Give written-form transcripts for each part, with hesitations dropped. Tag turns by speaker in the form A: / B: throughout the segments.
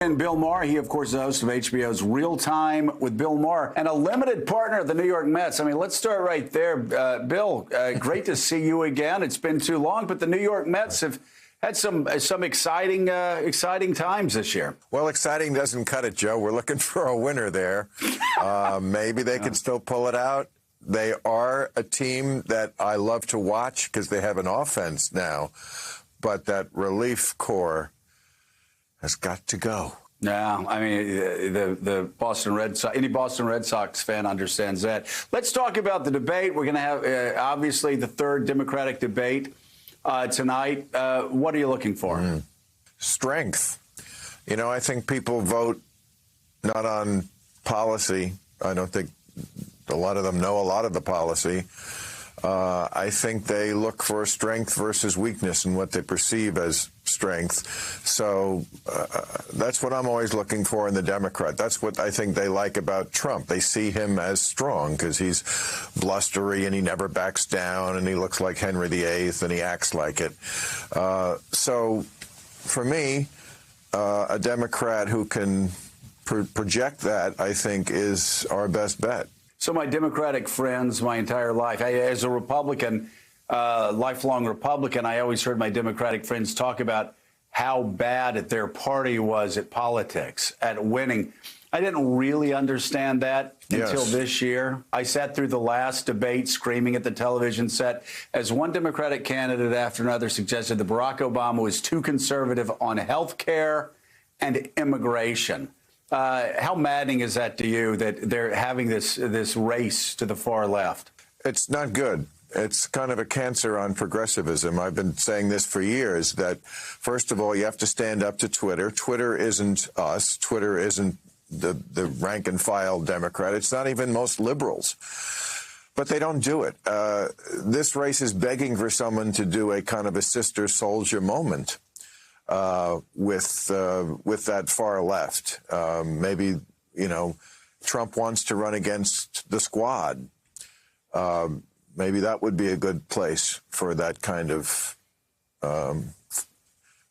A: And Bill Maher, he, of course, is the host of HBO's Real Time with Bill Maher and a limited partner of the New York Mets. I mean, let's start right there. Bill, great to see you again. It's been too long, but the New York Mets have had some exciting times this year.
B: Well, exciting doesn't cut it, Joe. We're looking for a winner there. Maybe they can still pull it out. They are a team that I love to watch because they have an offense now, but that relief core has got to go.
A: Yeah, I mean, the Boston Red Sox, any Boston Red Sox fan understands that. Let's talk about the debate. We're going to have, obviously, the third Democratic debate tonight. What are you looking for?
B: Strength. You know, I think people vote not on policy. I don't think a lot of them know a lot of the policy. I think they look for strength versus weakness in what they perceive as strength. So that's what I'm always looking for in the Democrat. That's what I think they like about Trump. They see him as strong because he's blustery and he never backs down and he looks like Henry VIII and he acts like it. So for me, a Democrat who can project that, I think, is our best bet.
A: So my Democratic friends, my entire life, as a Republican, lifelong Republican, I always heard my Democratic friends talk about how bad their party was at politics, at winning. I didn't really understand that until this year. I sat through the last debate screaming at the television set as one Democratic candidate after another suggested that Barack Obama was too conservative on health care and immigration. How maddening is that to you that they're having this race to the far left?
B: It's not good. It's kind of a cancer on progressivism. I've been saying this for years, that, first of all, you have to stand up to Twitter. Twitter isn't us. Twitter isn't the rank and file Democrat. It's not even most liberals. But they don't do it. This race is begging for someone to do a kind of a sister soldier moment. With that far left. Maybe, you know, Trump wants to run against the squad. Maybe that would be a good place for that kind of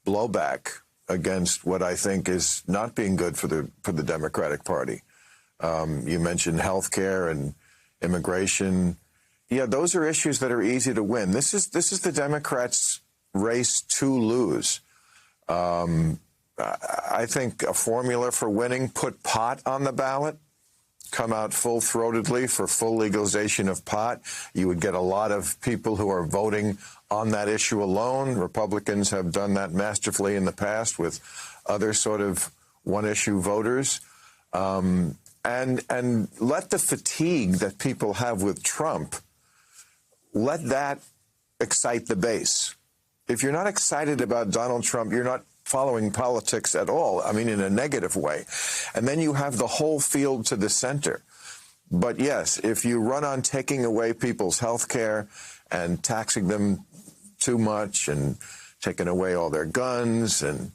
B: blowback against what I think is not being good for the Democratic Party. You mentioned health care and immigration. Yeah, those are issues that are easy to win. This is the Democrats' race to lose. I think a formula for winning: put pot on the ballot, come out full-throatedly for full legalization of pot. You would get a lot of people who are voting on that issue alone. Republicans have done that masterfully in the past with other sort of one-issue voters. And let the fatigue that people have with Trump, let that excite the base. If you're not excited about Donald Trump, you're not following politics at all, I mean, in a negative way. And then you have the whole field to the center. But yes, if you run on taking away people's health care and taxing them too much and taking away all their guns, and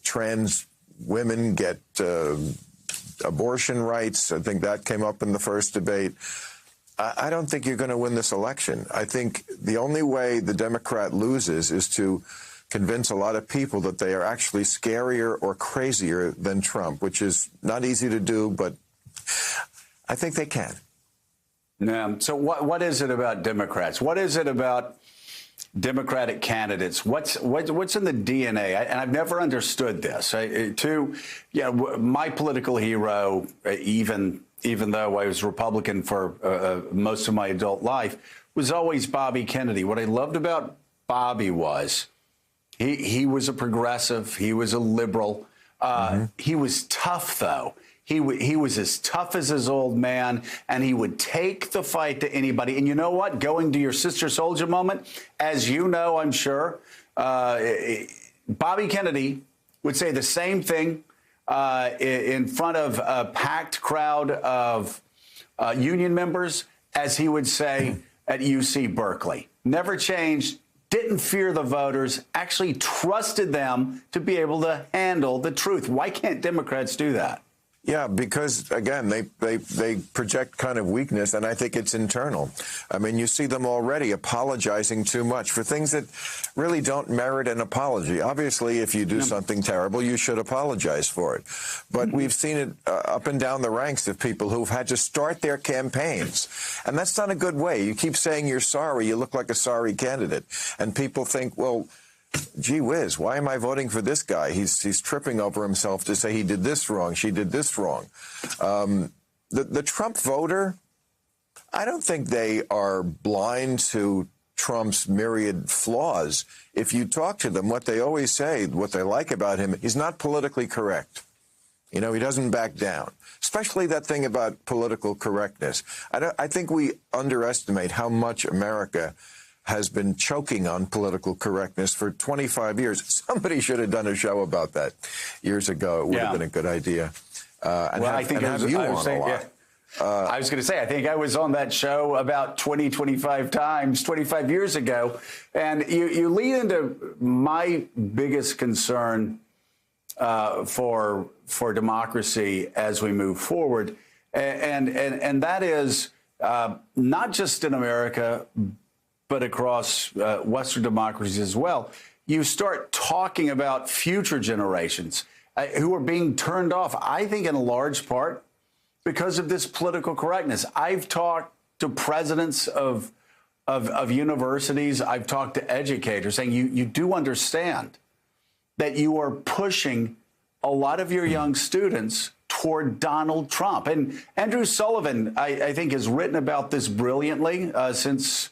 B: trans women get abortion rights, I think that came up in the first debate, I don't think you're going to win this election. I think the only way the Democrat loses is to convince a lot of people that they are actually scarier or crazier than Trump, which is not easy to do, but I think they can.
A: Yeah. So what is it about Democrats? What is it about Democratic candidates? What's in the DNA? And I've never understood this. My political hero, even though I was Republican for most of my adult life, was always Bobby Kennedy. What I loved about Bobby was he was a progressive. He was a liberal. He was tough, though. He was as tough as his old man, and he would take the fight to anybody. And you know what? Going to your sister soldier moment, as you know, I'm sure, Bobby Kennedy would say the same thing in front of a packed crowd of union members as he would say at UC Berkeley. Never changed, didn't fear the voters, actually trusted them to be able to handle the truth. Why can't Democrats do that?
B: Yeah, because again, they project kind of weakness, and I think it's internal. I mean, you see them already apologizing too much for things that really don't merit an apology. Obviously, if you do something terrible, you should apologize for it. But we've seen it up and down the ranks of people who've had to start their campaigns, and that's not a good way. You keep saying you're sorry, you look like a sorry candidate, and people think, well, gee whiz, why am I voting for this guy? He's tripping over himself to say he did this wrong, she did this wrong. The Trump voter, I don't think they are blind to Trump's myriad flaws. If you talk to them, what they always say, what they like about him, he's not politically correct. You know, he doesn't back down, especially that thing about political correctness. I think we underestimate how much America has been choking on political correctness for 25 years. Somebody should have done a show about that years ago. It would have been a good idea. I was going
A: to say, I think I was on that show about 25 years ago. And you lead into my biggest concern for democracy as we move forward. And that is not just in America, but across Western democracies as well. You start talking about future generations who are being turned off, I think in a large part because of this political correctness. I've talked to presidents of universities. I've talked to educators saying you do understand that you are pushing a lot of your young students toward Donald Trump. And Andrew Sullivan, I think, has written about this brilliantly since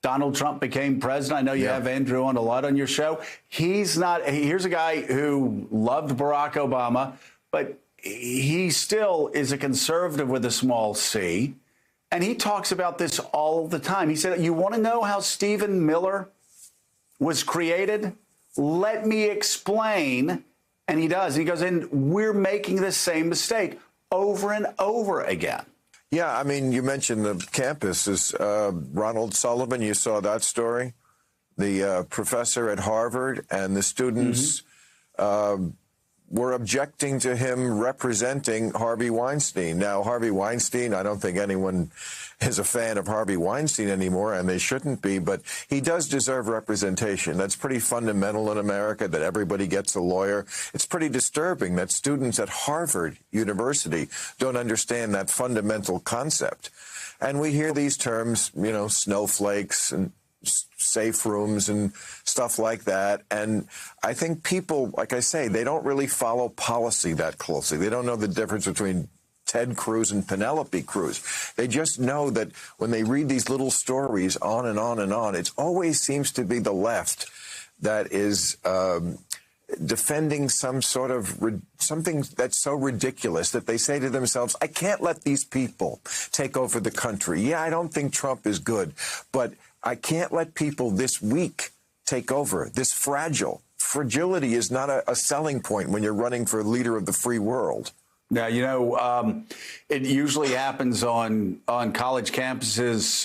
A: Donald Trump became president. I know you have Andrew on a lot on your show. Here's a guy who loved Barack Obama, but he still is a conservative with a small c. And he talks about this all the time. He said, you want to know how Stephen Miller was created? Let me explain. And he does. He goes, and we're making the same mistake over and over again.
B: Yeah, I mean, you mentioned the campuses. Ronald Sullivan, you saw that story? The professor at Harvard and the students were objecting to him representing Harvey Weinstein. Now, Harvey Weinstein, I don't think anyone is a fan of Harvey Weinstein anymore, and they shouldn't be, but he does deserve representation. That's pretty fundamental in America, that everybody gets a lawyer. It's pretty disturbing that students at Harvard University don't understand that fundamental concept. And we hear these terms, you know, snowflakes and safe rooms and stuff like that. And I think people, like I say, they don't really follow policy that closely. They don't know the difference between Ted Cruz and Penelope Cruz. They just know that when they read these little stories on and on and on, it always seems to be the left that is defending some sort of something that's so ridiculous that they say to themselves, I can't let these people take over the country. Yeah, I don't think Trump is good, but I can't let people this weak take over, this fragile. Fragility is not a selling point when you're running for leader of the free world.
A: Now, you know, it usually happens on college campuses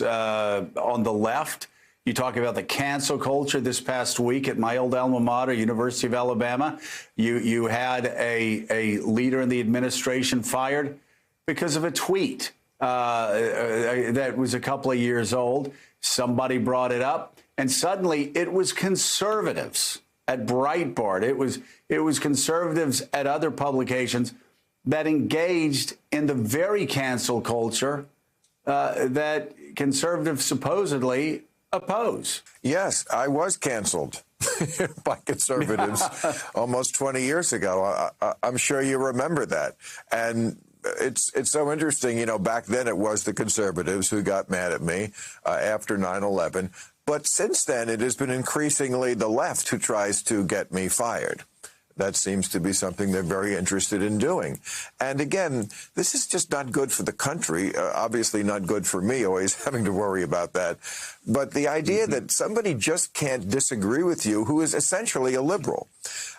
A: on the left. You talk about the cancel culture this past week at my old alma mater, University of Alabama. You had a leader in the administration fired because of a tweet that was a couple of years old. Somebody brought it up, and suddenly it was conservatives at Breitbart. It was conservatives at other publications that engaged in the very cancel culture that conservatives supposedly oppose.
B: Yes, I was canceled by conservatives almost 20 years ago. I'm sure you remember that. And it's so interesting. You know, back then it was the conservatives who got mad at me after 9/11. But since then, it has been increasingly the left who tries to get me fired. That seems to be something they're very interested in doing. And again, this is just not good for the country, obviously not good for me, always having to worry about that. But the idea that somebody just can't disagree with you who is essentially a liberal.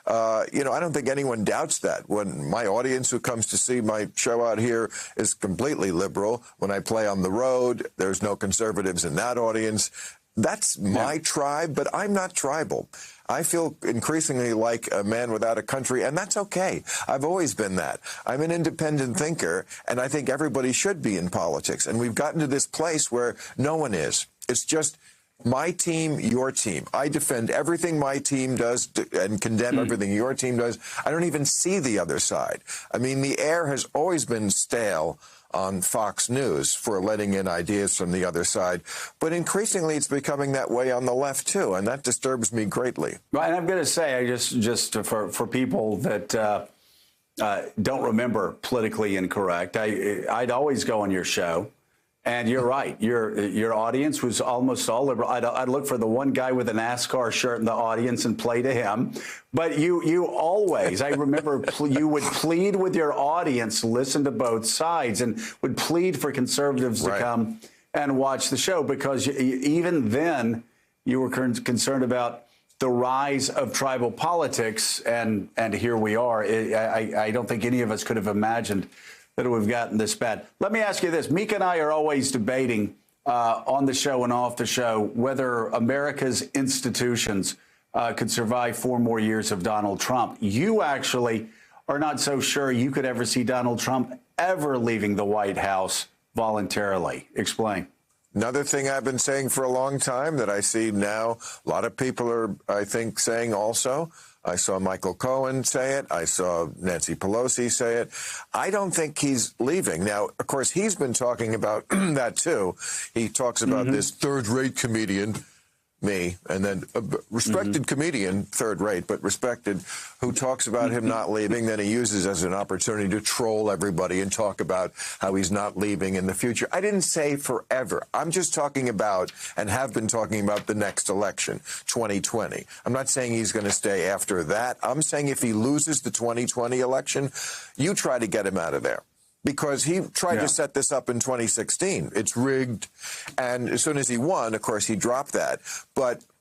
B: You know, I don't think anyone doubts that. When my audience who comes to see my show out here is completely liberal, when I play on the road, there's no conservatives in that audience. That's my tribe, but I'm not tribal. I feel increasingly like a man without a country, and that's okay. I've always been that. I'm an independent thinker, and I think everybody should be in politics. And we've gotten to this place where no one is. It's just my team, your team. I defend everything my team does and condemn everything your team does. I don't even see the other side. I mean, the air has always been stale on Fox News for letting in ideas from the other side. But increasingly, it's becoming that way on the left, too, and that disturbs me greatly.
A: Well, and I'm going to say, I just for people that don't remember Politically Incorrect, I'd always go on your show. And you're right. Your audience was almost all liberal. I'd look for the one guy with a NASCAR shirt in the audience and play to him. But you always, I remember you would plead with your audience, listen to both sides, and would plead for conservatives to come and watch the show, because even then you were concerned about the rise of tribal politics. And here we are. I don't think any of us could have imagined that we've gotten this bad. Let me ask you this. Mika and I are always debating on the show and off the show whether America's institutions could survive 4 more years of Donald Trump. You actually are not so sure you could ever see Donald Trump ever leaving the White House voluntarily. Explain.
B: Another thing I've been saying for a long time that I see now, a lot of people are, I think, saying also. I saw Michael Cohen say it. I saw Nancy Pelosi say it. I don't think he's leaving. Now, of course, he's been talking about that, too. He talks about this third-rate comedian, me, and then a respected comedian, third rate, but respected, who talks about him not leaving. Then he uses as an opportunity to troll everybody and talk about how he's not leaving in the future. I didn't say forever. I'm just talking about, and have been talking about, the next election, 2020. I'm not saying he's going to stay after that. I'm saying if he loses the 2020 election, you try to get him out of there. Because he tried to set this up in 2016. It's rigged. And as soon as he won, of course, he dropped that.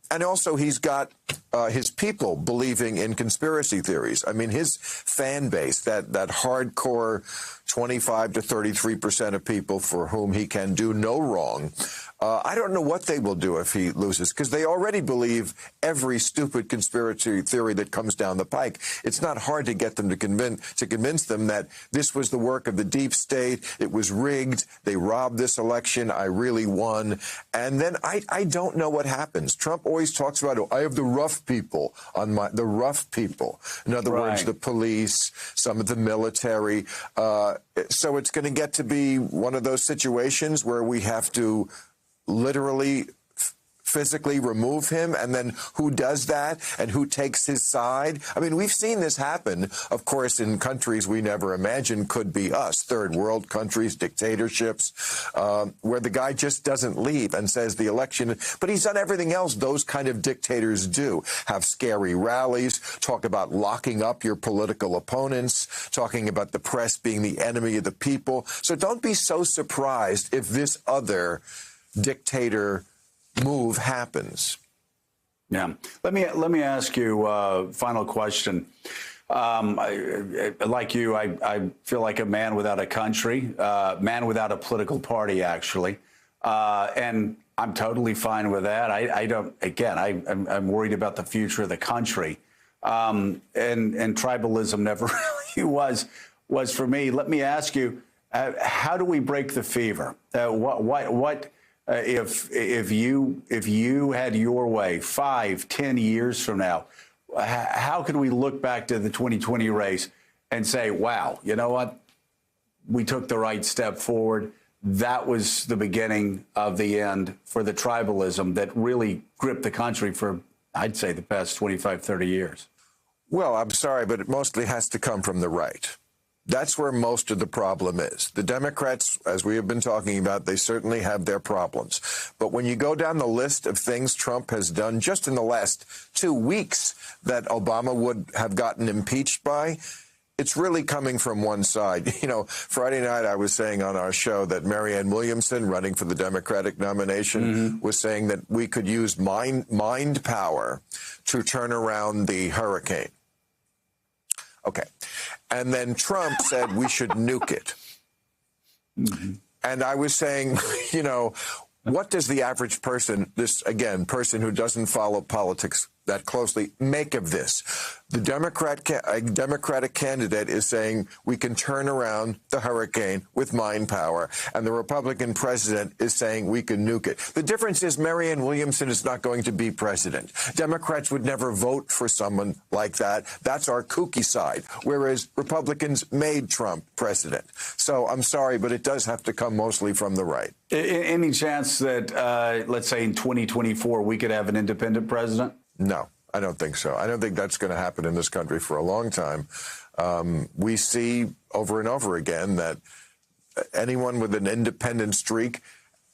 B: And also he's got his people believing in conspiracy theories. I mean, his fan base, that hardcore 25 to 33% of people for whom he can do no wrong, I don't know what they will do if he loses, because they already believe every stupid conspiracy theory that comes down the pike. It's not hard to get them to convince them that this was the work of the deep state. It was rigged. They robbed this election. I really won. And then I don't know what happens. Trump always talks about, I have the rough people on the rough people. In other words, the police, some of the military. So it's going to get to be one of those situations where we have to literally physically remove him, and then who does that and who takes his side? I mean, we've seen this happen, of course, in countries we never imagined could be us, third world countries, dictatorships, where the guy just doesn't leave and says the election, but he's done everything else those kind of dictators do. Have scary rallies, talk about locking up your political opponents, talking about the press being the enemy of the people. So don't be so surprised if this other dictator move happens.
A: Yeah. Let me ask you a final question. Like you, I feel like a man without a country, man without a political party, actually. And I'm totally fine with that. I'm worried about the future of the country. And tribalism never really was for me. Let me ask you, how do we break the fever? If you had your way 5, 10 years from now, how can we look back to the 2020 race and say, wow, you know what? We took the right step forward. That was the beginning of the end for the tribalism that really gripped the country for, I'd say, the past 25, 30 years.
B: Well, I'm sorry, but it mostly has to come from the right. That's where most of the problem is. The Democrats, as we have been talking about, they certainly have their problems. But when you go down the list of things Trump has done just in the last 2 weeks that Obama would have gotten impeached by, it's really coming from one side. You know, Friday night I was saying on our show that Marianne Williamson, running for the Democratic nomination, was saying that we could use mind power to turn around the hurricane. Okay. And then Trump said we should nuke it. And I was saying, you know, What does the average person, this, again, person who doesn't follow politics that closely, make of this? The Democratic candidate is saying we can turn around the hurricane with mind power, and the Republican president is saying we can nuke it. The difference is Marianne Williamson is not going to be president. Democrats would never vote for someone like that. That's our kooky side, whereas Republicans made Trump president. So I'm sorry, but it does have to come mostly from the right.
A: Any chance that, let's say in 2024, we could have an independent president?
B: No, I don't think so. I don't think that's going to happen in this country for a long time. We see over and over again that anyone with an independent streak,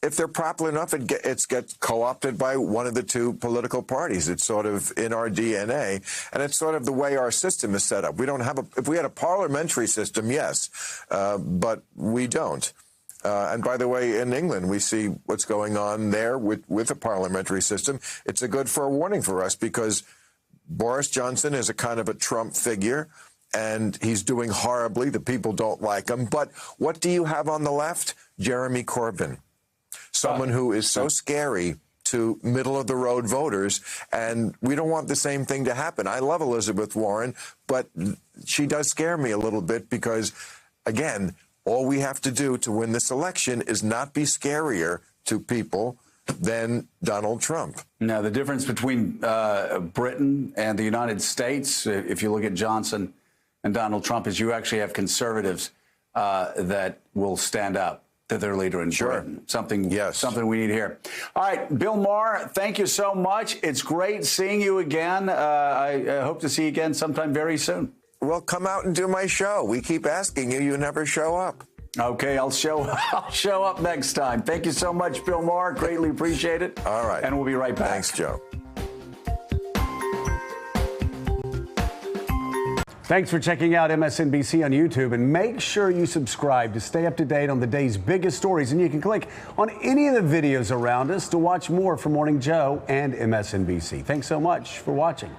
B: if they're popular enough, it gets co-opted by one of the two political parties. It's sort of in our DNA, and it's sort of the way our system is set up. We don't have if we had a parliamentary system, yes, but we don't. And by the way, in England, we see what's going on there with a parliamentary system. It's a good forewarning for us because Boris Johnson is a kind of a Trump figure, and he's doing horribly. The people don't like him. But what do you have on the left? Jeremy Corbyn, someone who is so scary to middle-of-the-road voters, and we don't want the same thing to happen. I love Elizabeth Warren, but she does scare me a little bit because, again, all we have to do to win this election is not be scarier to people than Donald Trump.
A: Now, the difference between Britain and the United States, if you look at Johnson and Donald Trump, is you actually have conservatives that will stand up to their leader in Britain. Something we need here. All right, Bill Maher, thank you so much. It's great seeing you again. I hope to see you again sometime very soon.
B: Well, come out and do my show. We keep asking you. You never show up.
A: Okay, I'll show up next time. Thank you so much, Bill Maher. Greatly appreciate it.
B: All right.
A: And we'll be right back.
B: Thanks, Joe.
C: Thanks for checking out MSNBC on YouTube, and make sure you subscribe to stay up to date on the day's biggest stories. And you can click on any of the videos around us to watch more from Morning Joe and MSNBC. Thanks so much for watching.